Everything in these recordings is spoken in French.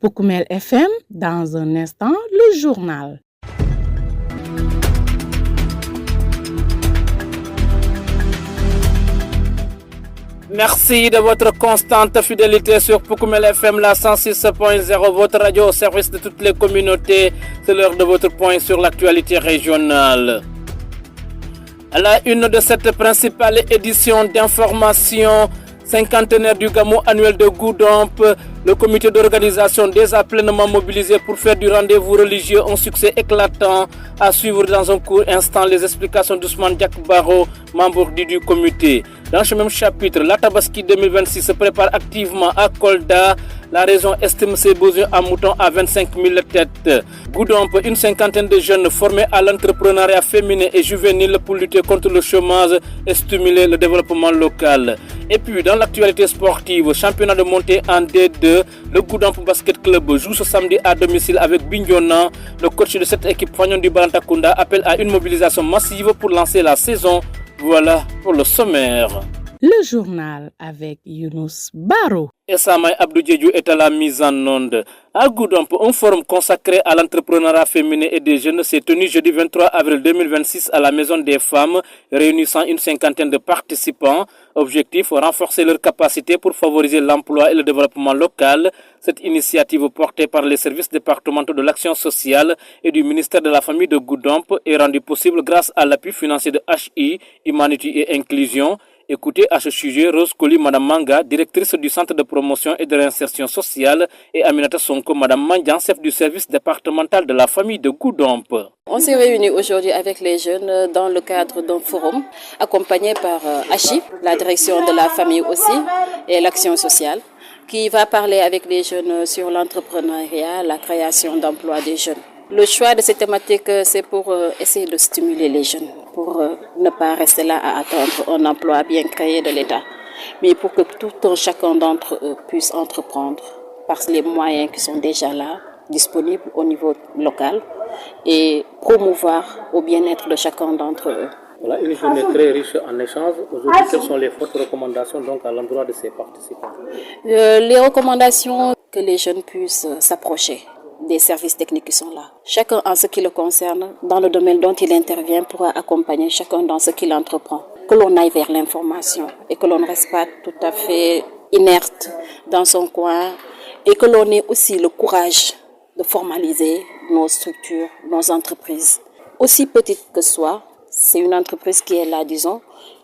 Poukoumel FM, dans un instant, le journal. Merci de votre constante fidélité sur Poukoumel FM, la 106.0, votre radio au service de toutes les communautés. C'est l'heure de votre point sur l'actualité régionale. À la une de cette principale édition d'information, cinquantenaire du Gamou annuel de Goudomp, le comité d'organisation déjà pleinement mobilisé pour faire du rendez-vous religieux un succès éclatant. À suivre dans un court instant les explications d'Ousmane Diak Baro, membre du comité. Dans ce même chapitre, la Tabaski 2026 se prépare activement à Kolda. La région estime ses besoins en moutons à 25 000 têtes. Goudomp, une cinquantaine de jeunes formés à l'entrepreneuriat féminin et juvénile pour lutter contre le chômage et stimuler le développement local. Et puis, dans l'actualité sportive, championnat de montée en D2, le Goudomp Basket Club joue ce samedi à domicile avec Bignona. Le coach de cette équipe, Fagnon du Barantakunda, appelle à une mobilisation massive pour lancer la saison. Voilà pour le sommaire. Le journal avec Younous Baro. Et Samay Abdou Diédiou est à la mise en onde. À Goudomp, un forum consacré à l'entrepreneuriat féminin et des jeunes s'est tenu jeudi 23 avril 2026 à la Maison des Femmes, réunissant une cinquantaine de participants. Objectif, renforcer leurs capacités pour favoriser l'emploi et le développement local. Cette initiative portée par les services départementaux de l'action sociale et du ministère de la Famille de Goudomp est rendue possible grâce à l'appui financier de HI, Humanité et Inclusion. Écoutez à ce sujet Rose Koli, Madame Manga, directrice du Centre de promotion et de réinsertion sociale, et Aminata Sonko, Madame Mandian, chef du service départemental de la famille de Goudomp. On s'est réunis aujourd'hui avec les jeunes dans le cadre d'un forum accompagné par HI, la direction de la famille aussi, et l'action sociale, qui va parler avec les jeunes sur l'entrepreneuriat, la création d'emplois des jeunes. Le choix de cette thématique, c'est pour essayer de stimuler les jeunes, pour ne pas rester là à attendre un emploi bien créé de l'État, mais pour que tout un chacun d'entre eux puisse entreprendre par les moyens qui sont déjà là, disponibles au niveau local, et promouvoir au bien-être de chacun d'entre eux. Voilà une journée très riche en échanges. Aujourd'hui, quelles sont les fortes recommandations donc à l'endroit de ces participants? Les recommandations, que les jeunes puissent s'approcher des services techniques qui sont là. Chacun en ce qui le concerne, dans le domaine dont il intervient, pourra accompagner chacun dans ce qu'il entreprend. Que l'on aille vers l'information et que l'on ne reste pas tout à fait inerte dans son coin et que l'on ait aussi le courage de formaliser nos structures, nos entreprises. Aussi petite que soit, c'est une entreprise qui est là, disons,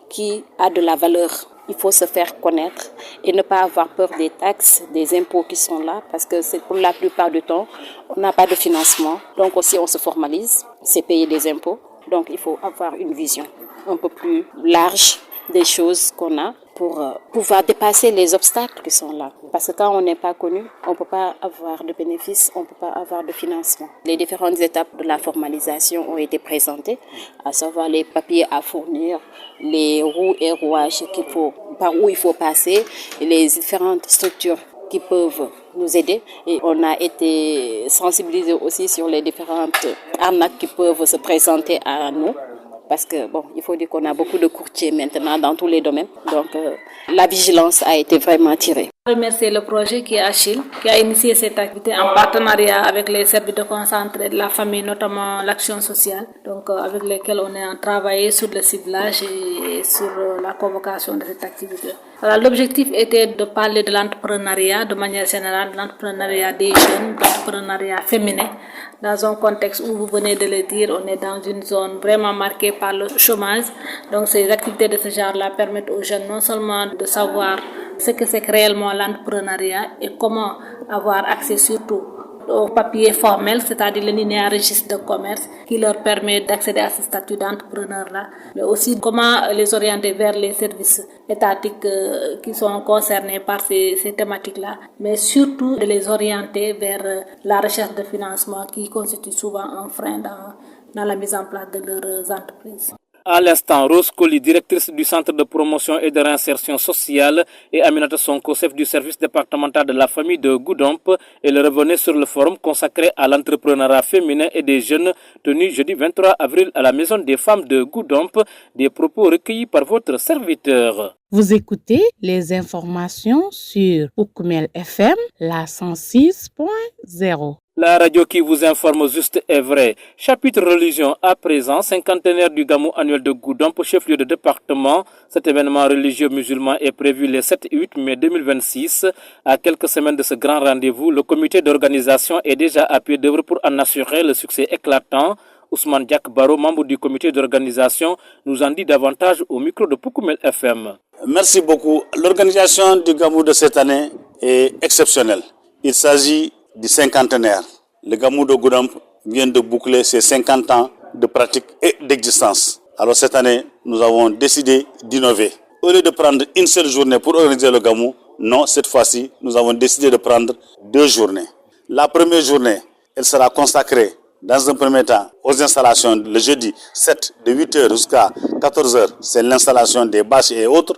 qui a de la valeur. Il faut se faire connaître et ne pas avoir peur des taxes, des impôts qui sont là, parce que c'est pour la plupart du temps, on n'a pas de financement. Donc aussi, on se formalise, c'est payer des impôts. Donc il faut avoir une vision un peu plus large des choses qu'on a pour pouvoir dépasser les obstacles qui sont là. Parce que quand on n'est pas connu, on ne peut pas avoir de bénéfices, on ne peut pas avoir de financement. Les différentes étapes de la formalisation ont été présentées, à savoir les papiers à fournir, les roues et rouages par où il faut passer, et les différentes structures qui peuvent nous aider. Et on a été sensibilisés aussi sur les différentes arnaques qui peuvent se présenter à nous. Parce que, il faut dire qu'on a beaucoup de courtiers maintenant dans tous les domaines. Donc, la vigilance a été vraiment tirée. Je remercie le projet qui est Achille, qui a initié cette activité en partenariat avec les services de concentré de la famille, notamment l'action sociale, donc avec lesquels on a travaillé sur le ciblage et sur la convocation de cette activité. Alors, l'objectif était de parler de l'entrepreneuriat de manière générale, de l'entrepreneuriat des jeunes, de l'entrepreneuriat féminin. Dans un contexte où vous venez de le dire, on est dans une zone vraiment marquée par le chômage. Donc ces activités de ce genre-là permettent aux jeunes non seulement de savoir ce que c'est réellement l'entrepreneuriat et comment avoir accès surtout au papier formel, c'est-à-dire le linéaire registre de commerce qui leur permet d'accéder à ce statut d'entrepreneur-là, mais aussi comment les orienter vers les services étatiques qui sont concernés par ces thématiques-là, mais surtout de les orienter vers la recherche de financement qui constitue souvent un frein dans la mise en place de leurs entreprises. À l'instant, Rose Colli, directrice du Centre de promotion et de réinsertion sociale, et Aminata Sonko, chef du service départemental de la famille de Goudomp, et le revenait sur le forum consacré à l'entrepreneuriat féminin et des jeunes tenu jeudi 23 avril à la Maison des femmes de Goudomp, des propos recueillis par votre serviteur. Vous écoutez les informations sur Poukoumel FM, la 106.0. La radio qui vous informe juste est vrai. Chapitre religion à présent, cinquantenaire du Gamou annuel de Goudomp, chef-lieu de département. Cet événement religieux musulman est prévu les 7 et 8 mai 2026. À quelques semaines de ce grand rendez-vous, le comité d'organisation est déjà à pied d'œuvre pour en assurer le succès éclatant. Ousmane Diak Baro, membre du comité d'organisation, nous en dit davantage au micro de Poukoumel FM. Merci beaucoup. L'organisation du Gamou de cette année est exceptionnelle. Il s'agit du cinquantenaire. Le Gamou de Goudomp vient de boucler ses 50 ans de pratique et d'existence. Alors cette année, nous avons décidé d'innover. Au lieu de prendre une seule journée pour organiser le Gamou, non, cette fois-ci, nous avons décidé de prendre 2 journées. La première journée, elle sera consacrée dans un premier temps aux installations le jeudi 7 de 8h jusqu'à 14h. C'est l'installation des bâches et autres.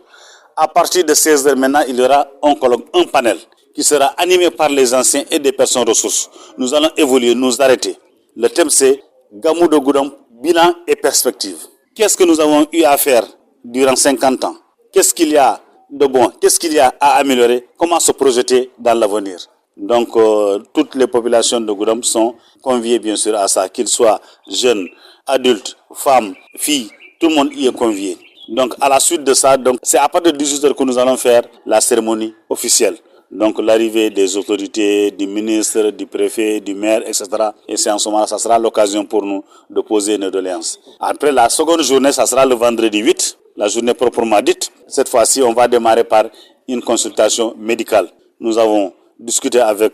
À partir de 16h maintenant, il y aura un colloque, un panel qui sera animé par les anciens et des personnes ressources. Nous allons évoluer, nous arrêter. Le thème c'est Gamou de Goudomp, bilan et perspective. Qu'est-ce que nous avons eu à faire durant 50 ans? Qu'est-ce qu'il y a de bon? Qu'est-ce qu'il y a à améliorer? Comment se projeter dans l'avenir? Donc toutes les populations de Goudomp sont conviées bien sûr à ça, qu'ils soient jeunes, adultes, femmes, filles, tout le monde y est convié. Donc à la suite de ça, c'est à partir de 18h que nous allons faire la cérémonie officielle. Donc l'arrivée des autorités, du ministre, du préfet, du maire, etc. Et c'est en ce moment-là, ça sera l'occasion pour nous de poser nos doléances. Après la seconde journée, ça sera le vendredi 8, la journée proprement dite. Cette fois-ci, on va démarrer par une consultation médicale. Nous avons discuté avec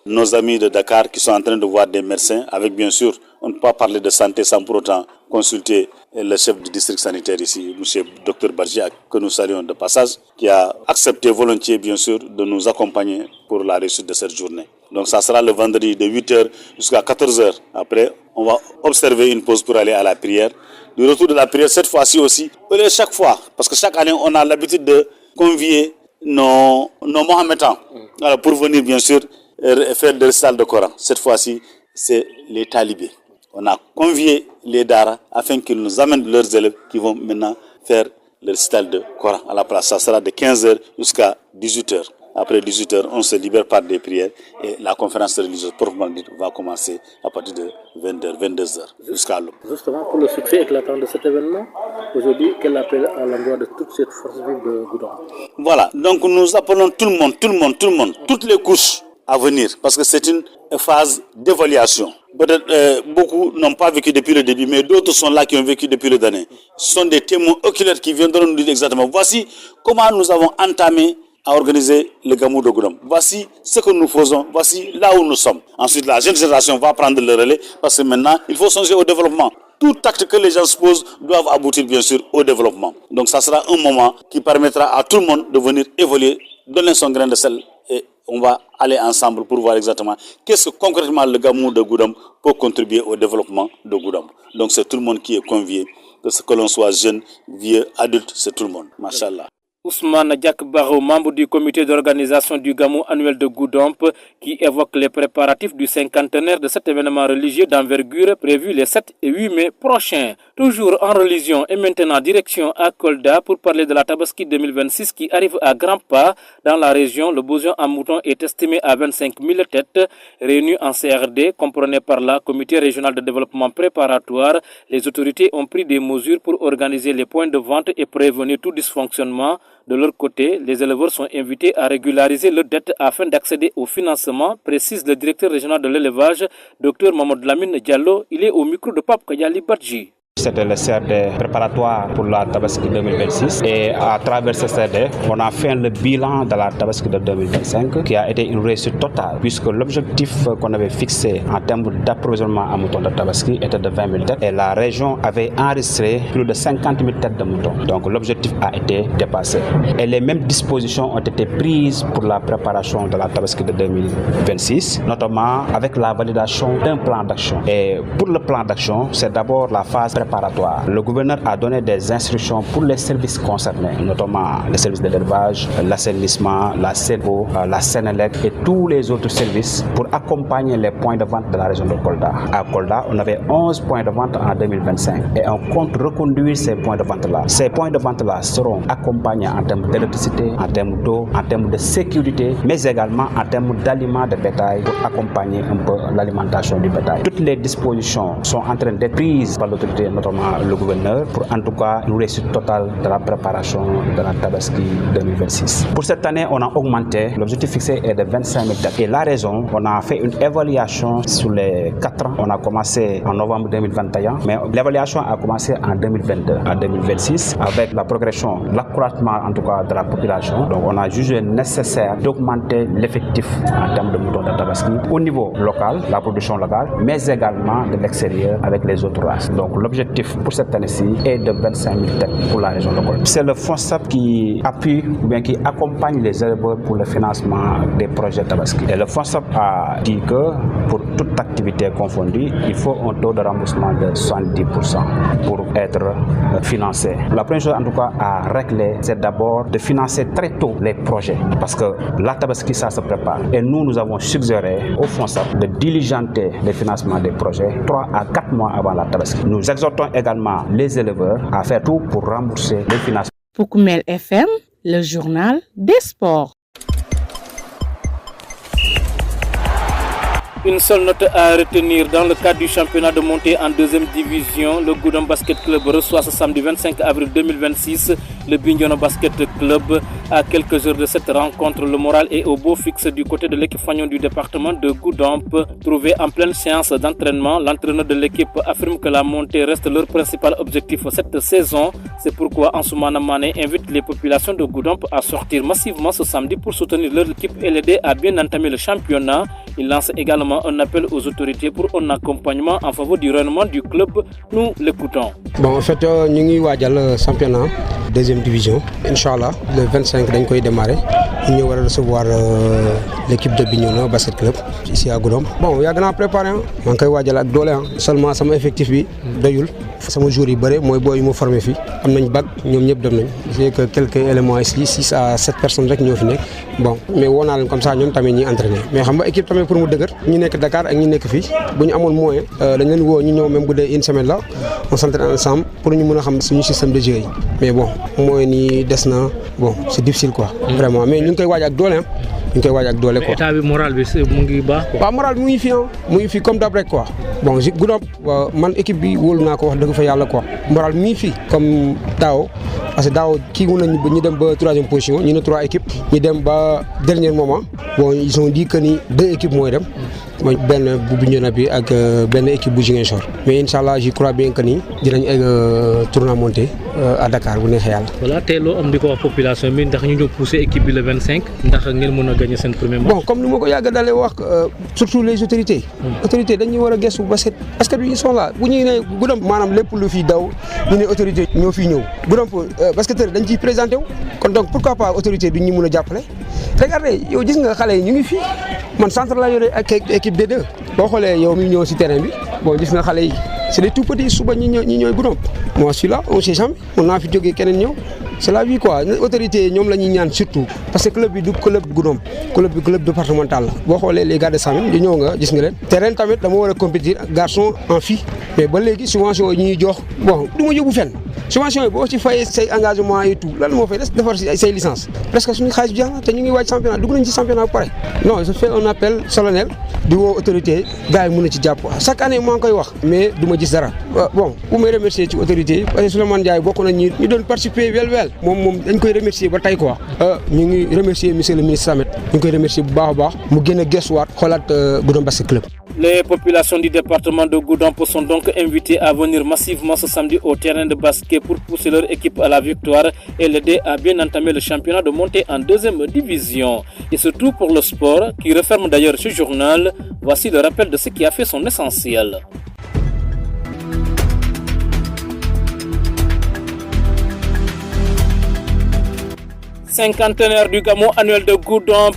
nos amis de Dakar qui sont en train de voir des médecins. Avec bien sûr, on ne peut pas parler de santé sans pour autant consulter le chef du district sanitaire ici, M. Dr Barjia, que nous saluons de passage, qui a accepté volontiers bien sûr de nous accompagner pour la réussite de cette journée. Donc ça sera le vendredi de 8h jusqu'à 14h. Après, on va observer une pause pour aller à la prière. Du retour de la prière, cette fois-ci aussi, chaque fois, parce que chaque année, on a l'habitude de convier nos Mohammedans pour venir bien sûr faire des récitals de Coran. Cette fois-ci, c'est les talibés. On a convié les Dara afin qu'ils nous amènent leurs élèves qui vont maintenant faire le récital de Coran à la place. Ça sera de 15h jusqu'à 18h. Après 18h, on se libère par des prières et la conférence religieuse proprement dite va commencer à partir de 20h, 22h jusqu'à l'aube. Justement, pour le succès éclatant de cet événement, aujourd'hui, quel appel à l'endroit de toute cette force vive de Goudomp? Voilà, donc nous appelons tout le monde, toutes les couches à venir, parce que c'est une phase d'évaluation. Peut-être beaucoup n'ont pas vécu depuis le début, mais d'autres sont là qui ont vécu depuis le dernier. Ce sont des témoins oculaires qui viendront nous dire exactement, voici comment nous avons entamé à organiser le Gamou de Goudomp. Voici ce que nous faisons, voici là où nous sommes. Ensuite, la jeune génération va prendre le relais, parce que maintenant, il faut songer au développement. Tout acte que les gens se posent doivent aboutir bien sûr au développement. Donc ça sera un moment qui permettra à tout le monde de venir évoluer, donner son grain de sel, et on va aller ensemble pour voir exactement qu'est-ce que concrètement le Gamou de Goudomp peut contribuer au développement de Goudomp. Donc c'est tout le monde qui est convié, que l'on soit jeune, vieux, adulte, c'est tout le monde. Machallah. Ousmane Diak Baro, membre du comité d'organisation du Gamou annuel de Goudomp, qui évoque les préparatifs du cinquantenaire de cet événement religieux d'envergure prévu les 7 et 8 mai prochains. Toujours en religion et maintenant direction à Kolda pour parler de la Tabaski 2026 qui arrive à grands pas dans la région. Le besoin en moutons est estimé à 25 000 têtes réunies en CRD, comprenez par là comité régional de développement préparatoire. Les autorités ont pris des mesures pour organiser les points de vente et prévenir tout dysfonctionnement. De leur côté, les éleveurs sont invités à régulariser leurs dettes afin d'accéder au financement, précise le directeur régional de l'élevage, Dr Mamadou Lamine Diallo. Il est au micro de Pape Kayali Badji. C'était le CRD préparatoire pour la Tabaski 2026 et à travers ce CRD, on a fait le bilan de la Tabaski de 2025 qui a été une réussite totale puisque l'objectif qu'on avait fixé en termes d'approvisionnement en moutons de Tabaski était de 20 000 têtes et la région avait enregistré plus de 50 000 têtes de moutons. Donc l'objectif a été dépassé. Et les mêmes dispositions ont été prises pour la préparation de la Tabaski de 2026, notamment avec la validation d'un plan d'action. Et pour le plan d'action, c'est d'abord la phase préparatoire préparatoire. Le gouverneur a donné des instructions pour les services concernés, notamment les services de l'élevage, l'assainissement, la CENO, la Sénélec et tous les autres services pour accompagner les points de vente de la région de Kolda. À Kolda, on avait 11 points de vente en 2025 et on compte reconduire ces points de vente-là. Ces points de vente-là seront accompagnés en termes d'électricité, en termes d'eau, en termes de sécurité, mais également en termes d'aliments de bétail pour accompagner un peu l'alimentation du bétail. Toutes les dispositions sont en train d'être prises par l'autorité, notamment le gouverneur, pour en tout cas une réussite totale de la préparation de la Tabaski 2026. Pour cette année, on a augmenté. L'objectif fixé est de 25 000 têtes. Et la raison, on a fait une évaluation sur les 4 ans. On a commencé en novembre 2021, mais l'évaluation a commencé en 2022, en 2026, avec la progression, l'accroissement en tout cas de la population. Donc on a jugé nécessaire d'augmenter l'effectif en termes de moutons de Tabaski au niveau local, la production locale, mais également de l'extérieur avec les autres races. Donc l'objectif pour cette année-ci est de 25 000 têtes pour la région de Kolda. C'est le FONSAP qui appuie ou bien qui accompagne les éleveurs pour le financement des projets Tabaski. Et le FONSAP a dit que pour toute activité confondue, il faut un taux de remboursement de 70% pour être financé. La première chose en tout cas à régler, c'est d'abord de financer très tôt les projets parce que la Tabaski, ça se prépare. Et nous avons suggéré au FONSAP de diligenter le financement des projets 3 à 4 mois avant la Tabaski. Nous exhortons également les éleveurs à faire tout pour rembourser les financements. Pour Koumel FM, le journal des sports. Une seule note à retenir dans le cadre du championnat de montée en deuxième division. Le Goudon Basket Club reçoit ce samedi 25 avril 2026 le Bignona Basket Club. À quelques heures de cette rencontre, le moral est au beau fixe du côté de l'équipe fagnon du département de Goudomp. Trouvé en pleine séance d'entraînement, l'entraîneur de l'équipe affirme que la montée reste leur principal objectif cette saison. C'est pourquoi Ansoumana Mané invite les populations de Goudomp à sortir massivement ce samedi pour soutenir leur équipe et l'aider à bien entamer le championnat. Il lance également un appel aux autorités pour un accompagnement en faveur du rayonnement du club. Nous l'écoutons. Bon, en fait, nous avons le championnat deuxième division. Inch'Allah, le 25, nous allons démarrer. Nous allons recevoir l'équipe de Bignona Basket Club ici à Goudomp. Bon, il y a grand préparé. Je vais seulement mon effectif. Sama jour yi bëre mooy booy yu ma formé fii am nañ bac ñoom ñëpp dem nañ j'ai que quelques éléments ici 6 à 7 personnes rek ñoo fi nekk bon mais woo naa leen comme ça ñoom tamit ñuy entraîné mais xam nga équipe tamit pour mu dëgër ñi nekk Dakar ak ñi nekk fii bu ñu amoon moyen dañ leen woo ñu ñëw même bu dee une semaine là on s'entraîne ensemble pour ñu mën a xam suñu système de jeu yi mais bon mooy ni des na bon c'est difficile quoi vraiment mais ñu ngi koy waaj ak doole ñu koy waaj ak doole quoi. état bi moral bi mu ngi baax quoi. waaw moral bi mu ngi fi comme d'hab rek quoi bon Goudomp man équipe bi wóolu naa ko wax dëgg fa yàlla quoi moral mi ngi fi comme daaw parce que daaw kii wu nañu ñu dem ba 3e position ñu ne 3 équipes ñu dem ba dernier moment bon ils ont dit que ni 2 équipes mooy dem mooy benn bu Bignona bi ak benn équipe bu Ziguinchor mais inchallah j'y crois bien que ni dinañ egg tournoi monté à Dakar bu neexee yàlla. voilà tey loo am di ko wax population bi ndax ñu ñëw pousser équipe bi le 25 ndax ngeen mën a gagner seen premier match. bon comme ni ma ko yàgg dalee wax surtout les autorités. autorités dañuy war a gëstu parce que ils sont là bu ñuy ne Goudomp maanaam lépp lu fi daw ñu ne autorité ñoo fi ñëw Goudomp basketteur dañ ciy présenté wu kon donc pourquoi pas autorité du ñu mën a jàppale. regardez yow gis nga xale yi ñu ngi fii man centre laa yore ak équipe D2 boo xoolee yow mi ñëw si terrain bi bon gis nga xale yi c'est des tout petits suba ñi ñooy Goudomp moi je suis là on sait jamais mën naa fi jógee keneen ñëw c'est la vie quoi autorité ñoom la ñuy ñaan surtout parce que club bi du club Goudomp club départemental la boo xoolee les gars de Samin di ñëw nga gis nga leen terrain tamit dama war a compétir garçon en fille mais ba léegi subvention yi ñuy jox bon du ma yóbbu fenn subvention yi boo ci fayee say engagement et tout lan moo fay des defar say licence presque suñu xaalis bi jeex na te ñu ngi waaj championnat dugg nañ ci championnat bu pare non je fais un appel solennel di woo autorité gars yi mën na ci jàpp chaque année maa ngi koy wax mais du ma gis dara bon bu may remercier ci autorité yi parce que Souleymane Ndiaye bokk nañ ñu doon participer wel moom dañ koy remercier ba tey quoi ñu ngi remercier monsieur le ministre Samet ñu ngi koy remercier bu baax a baax mu gën a gëstuwaat xoolaat Goudomp Basket Club. Les populations du département de Goudomp sont donc invitées à venir massivement ce samedi au terrain de basket pour pousser leur équipe à la victoire et l'aider à bien entamer le championnat de montée en deuxième division. Et c'est tout pour le sport qui referme d'ailleurs ce journal. Voici le rappel de ce qui a fait son essentiel. Cinquantenaire du Gamou annuel de Goudomp,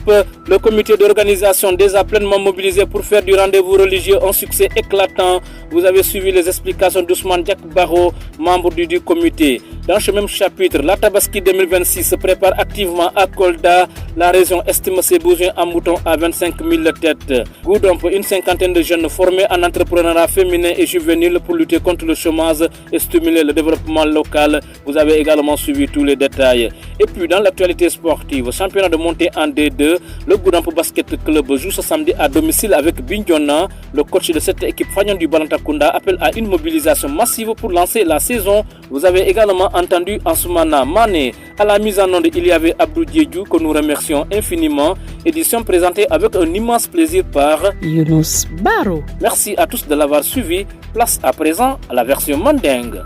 le comité d'organisation déjà pleinement mobilisé pour faire du rendez-vous religieux un succès éclatant. Vous avez suivi les explications d'Ousmane Diak Baro, membre du comité. Dans ce même chapitre, la Tabaski 2026 se prépare activement à Kolda. La région estime ses besoins en moutons à 25 000 têtes. Goudomp, une cinquantaine de jeunes formés en entrepreneuriat féminin et juvénile pour lutter contre le chômage et stimuler le développement local. Vous avez également suivi tous les détails. Et puis dans l'actualité sportive, championnat de montée en D2, le Goudomp Basket Club joue ce samedi à domicile avec Bignona. Le coach de cette équipe, Fagnon du Balantakunda, appelle à une mobilisation massive pour lancer la saison. Vous avez également entendu Ansoumana Mané. À la mise en onde, il y avait Abdou Diédjou que nous remercions infiniment. Édition présentée avec un immense plaisir par Younous Baro. Merci à tous de l'avoir suivi. Place à présent à la version mandingue.